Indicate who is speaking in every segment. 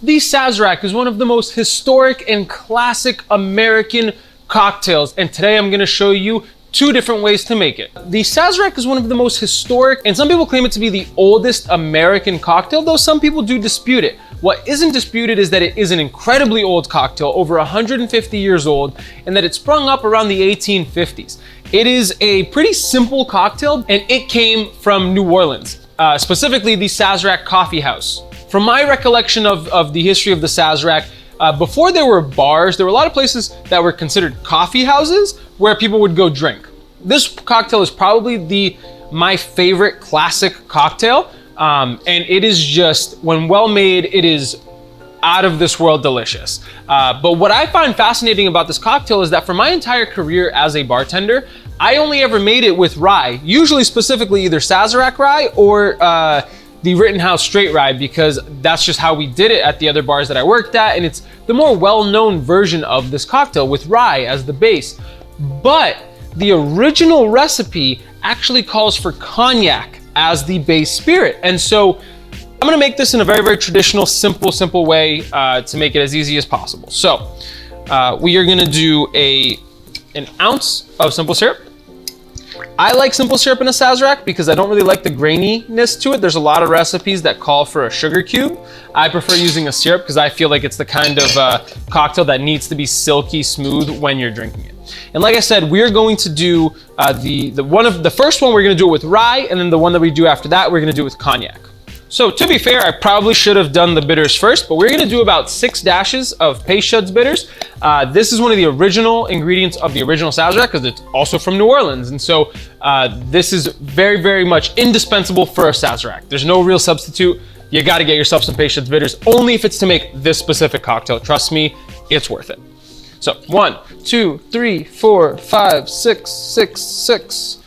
Speaker 1: The Sazerac is one of the most historic and classic American cocktails, and today I'm gonna show you two different ways to make it. The Sazerac is one of the most historic, and some people claim it to be the oldest American cocktail, though some people do dispute it. What isn't disputed is that it is an incredibly old cocktail, over 150 years old, and that it sprung up around the 1850s. It is a pretty simple cocktail, and it came from New Orleans, specifically the Sazerac Coffee House. From my recollection of the history of the Sazerac, before there were bars, there were a lot of places that were considered coffee houses where people would go drink. This cocktail is probably my favorite classic cocktail, and it is just, when well made, it is out of this world delicious. But what I find fascinating about this cocktail is that for my entire career as a bartender, I only ever made it with rye, usually specifically either Sazerac rye or the Rittenhouse straight rye, because that's just how we did it at the other bars that I worked at, and it's the more well-known version of this cocktail with rye as the base. But the original recipe actually calls for cognac as the base spirit, and so I'm gonna make this in a very, very traditional, simple way to make it as easy as possible. So we are gonna do an ounce of simple syrup. I like simple syrup in a Sazerac because I don't really like the graininess to it. There's a lot of recipes that call for a sugar cube. I prefer using a syrup because I feel like it's the kind of cocktail that needs to be silky smooth when you're drinking it. And like I said, we're going to do the first one, we're gonna do it with rye, and then the one that we do after that, we're gonna do it with cognac. So to be fair, I probably should have done the bitters first, but we're gonna do about 6 dashes of Peychaud's bitters. This is one of the original ingredients of the original Sazerac because it's also from New Orleans. And so this is very, very much indispensable for a Sazerac. There's no real substitute. You gotta get yourself some Peychaud's bitters, only if it's to make this specific cocktail. Trust me, it's worth it. So 1, 2, 3, 4, 5, 6, 6.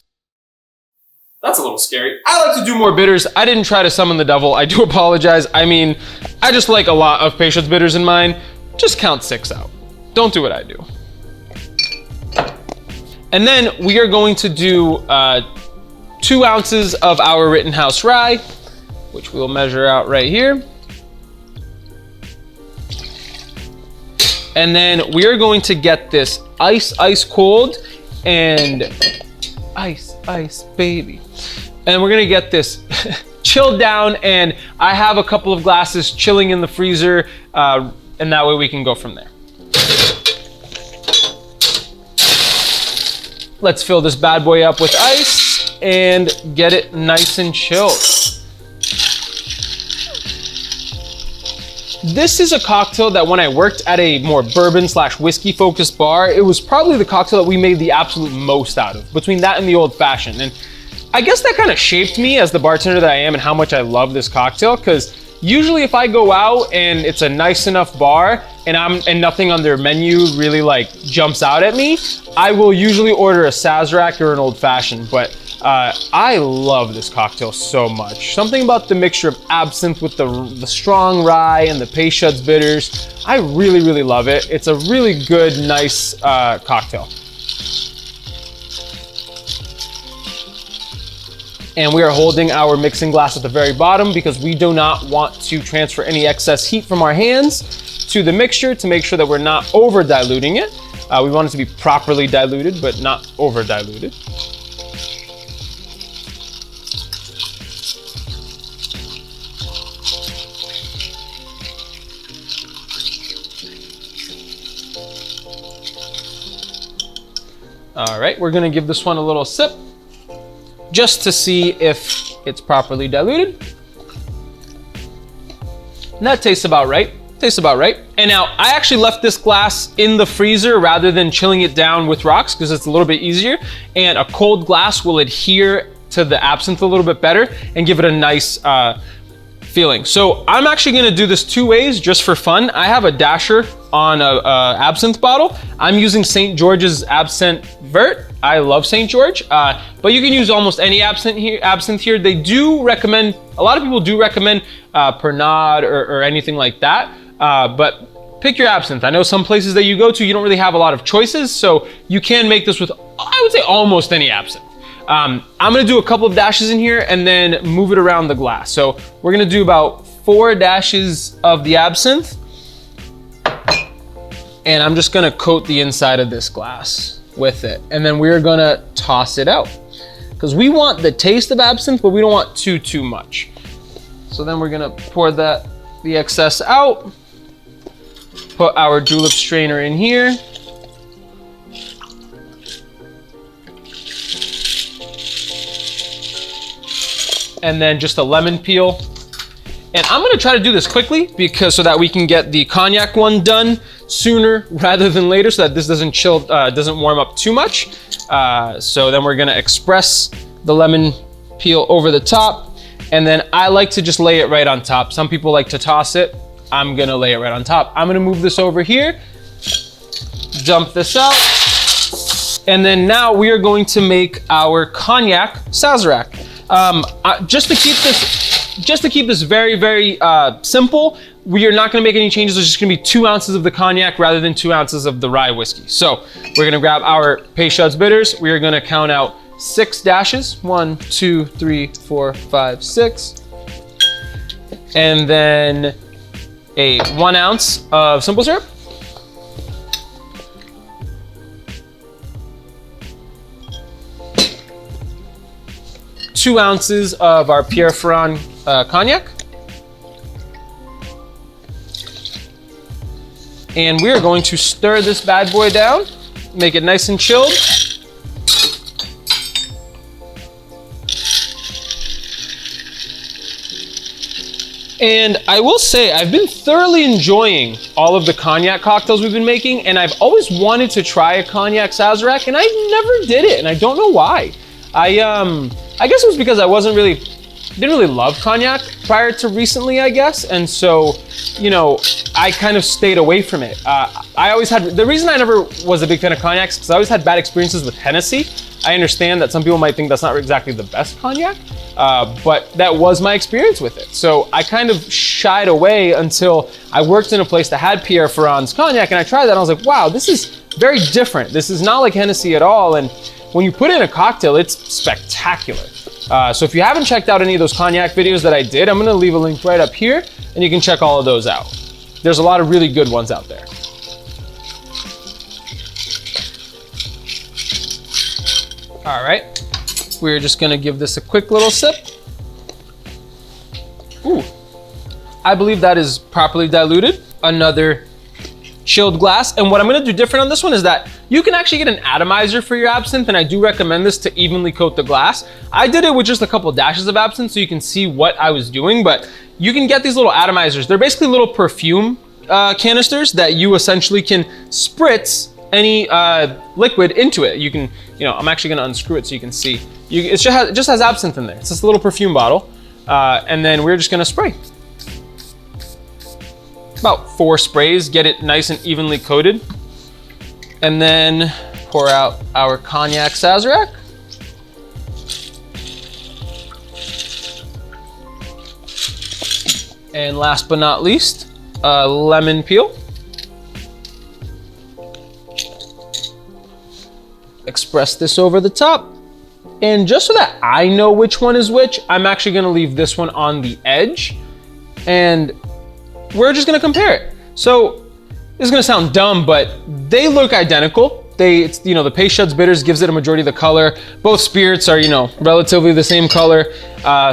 Speaker 1: That's a little scary. I like to do more bitters. I didn't try to summon the devil. I do apologize. I mean, I just like a lot of Peychaud's bitters in mine. Just count 6 out. Don't do what I do. And then we are going to do 2 ounces of our Rittenhouse rye, which we'll measure out right here. And then we are going to get this ice cold, and ice, baby. And we're gonna get this chilled down, and I have a couple of glasses chilling in the freezer, and that way we can go from there. Let's fill this bad boy up with ice and get it nice and chilled. This is a cocktail that when I worked at a more bourbon/whiskey focused bar, it was probably the cocktail that we made the absolute most out of, between that and the old fashioned. And I guess that kind of shaped me as the bartender that I am and how much I love this cocktail, because usually if I go out and it's a nice enough bar and nothing on their menu really like jumps out at me, I will usually order a Sazerac or an old fashioned. But I love this cocktail so much. Something about the mixture of absinthe with the strong rye and the Peychaud's bitters. I really, really love it. It's a really good, nice cocktail. And we are holding our mixing glass at the very bottom because we do not want to transfer any excess heat from our hands to the mixture to make sure that we're not over diluting it. We want it to be properly diluted, but not over diluted. All right, we're gonna give this one a little sip just to see if it's properly diluted. And that tastes about right. And now I actually left this glass in the freezer rather than chilling it down with rocks because it's a little bit easier. And a cold glass will adhere to the absinthe a little bit better and give it a nice feeling. So I'm actually gonna do this 2 ways just for fun. I have a dasher on a absinthe bottle. I'm using St. George's Absinthe Vert. I love St. George, but you can use almost any absinthe here. They do recommend, a lot of people do recommend Pernod or anything like that, but pick your absinthe. I know some places that you go to, you don't really have a lot of choices, so you can make this with, I would say, almost any absinthe. I'm gonna do a couple of dashes in here and then move it around the glass. So we're gonna do about 4 dashes of the absinthe. And I'm just gonna coat the inside of this glass with it. And then we're gonna toss it out. Because we want the taste of absinthe, but we don't want too much. So then we're gonna pour the excess out. Put our julep strainer in here. And then just a lemon peel. And I'm gonna try to do this quickly so that we can get the cognac one done sooner rather than later, so that this doesn't warm up too much. So then we're gonna express the lemon peel over the top. And then I like to just lay it right on top. Some people like to toss it. I'm gonna lay it right on top. I'm gonna move this over here, dump this out. And then now we are going to make our Cognac Sazerac. Just to keep this very simple, we are not gonna make any changes. There's just gonna be 2 ounces of the cognac rather than 2 ounces of the rye whiskey. So we're gonna grab our Peychaud's bitters. We are gonna count out 6 dashes. 1, 2, 3, 4, 5, 6. And then a 1 ounce of simple syrup. Two ounces of our Pierre Ferrand cognac. And we are going to stir this bad boy down, make it nice and chilled. And I will say, I've been thoroughly enjoying all of the cognac cocktails we've been making, and I've always wanted to try a Cognac Sazerac, and I never did it, and I don't know why. I guess it was because I didn't really love cognac prior to recently, I guess, and so, you know, I kind of stayed away from it. The reason I never was a big fan of cognacs is because I always had bad experiences with Hennessy. I understand that some people might think that's not exactly the best cognac, but that was my experience with it. So I kind of shied away until I worked in a place that had Pierre Ferrand's cognac, and I tried that and I was like, wow, this is very different. This is not like Hennessy at all, and when you put it in a cocktail, it's spectacular. So if you haven't checked out any of those cognac videos that I did, I'm gonna leave a link right up here, and you can check all of those out. There's a lot of really good ones out there. All right, we're just gonna give this a quick little sip. Ooh, I believe that is properly diluted. Another chilled glass. And what I'm gonna do different on this one is that you can actually get an atomizer for your absinthe, and I do recommend this to evenly coat the glass. I did it with just a couple dashes of absinthe so you can see what I was doing, but you can get these little atomizers. They're basically little perfume canisters that you essentially can spritz any liquid into it. You can, I'm actually gonna unscrew it so you can see. It just has absinthe in there. It's just a little perfume bottle. And then we're just gonna spray. About 4 sprays, get it nice and evenly coated. And then pour out our Cognac Sazerac. And last but not least, a lemon peel. Express this over the top. And just so that I know which one is which, I'm actually gonna leave this one on the edge. And we're just gonna compare it. So this is gonna sound dumb, but they look identical. The Peychaud's bitters gives it a majority of the color. Both spirits are, relatively the same color.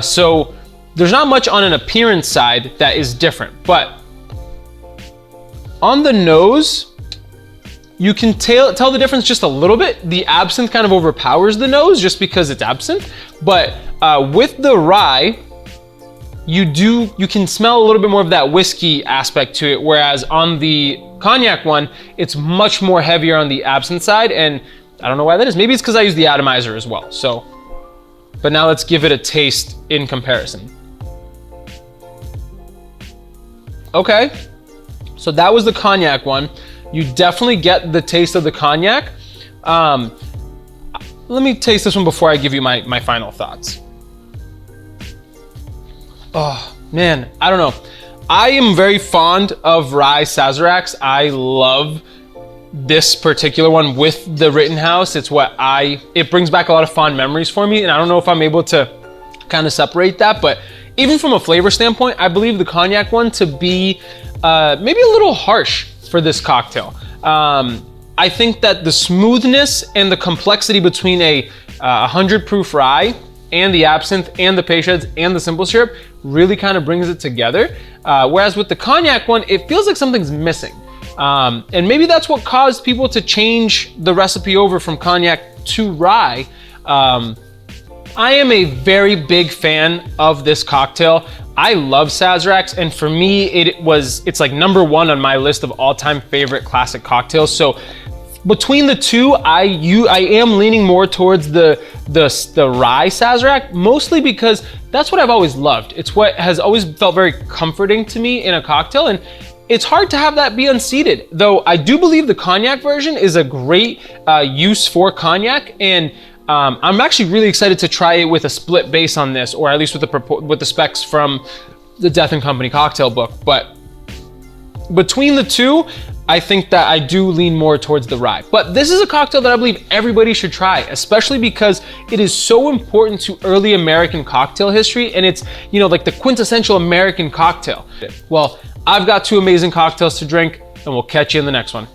Speaker 1: So there's not much on an appearance side that is different, but on the nose, you can tell the difference just a little bit. The absinthe kind of overpowers the nose just because it's absinthe, but with the rye, you can smell a little bit more of that whiskey aspect to it, whereas on the cognac one, it's much more heavier on the absinthe side, and I don't know why that is. Maybe it's because I use the atomizer as well. So, but now let's give it a taste in comparison. Okay, so that was the cognac one. You definitely get the taste of the cognac. Let me taste this one before I give you my final thoughts. Oh man, I don't know. I am very fond of Rye Sazeracs. I love this particular one with the Rittenhouse. It brings back a lot of fond memories for me, and I don't know if I'm able to kind of separate that, but Even from a flavor standpoint, I believe the Cognac one to be maybe a little harsh for this cocktail. I think that the smoothness and the complexity between a 100 proof rye and the absinthe and the Peychaud and the simple syrup really kind of brings it together. Whereas with the Cognac one, it feels like something's missing. And maybe that's what caused people to change the recipe over from Cognac to rye. I am a very big fan of this cocktail. I love Sazeracs, and for me, it's like #1 on my list of all-time favorite classic cocktails. So between the two, I am leaning more towards the rye Sazerac, mostly because that's what I've always loved. It's what has always felt very comforting to me in a cocktail, and it's hard to have that be unseated. Though I do believe the Cognac version is a great use for Cognac, and I'm actually really excited to try it with a split base on this, or at least with the specs from the Death & Company cocktail book. But between the two, I think that I do lean more towards the rye. But this is a cocktail that I believe everybody should try, especially because it is so important to early American cocktail history, and it's, you know, like the quintessential American cocktail. Well, I've got 2 amazing cocktails to drink, and we'll catch you in the next one.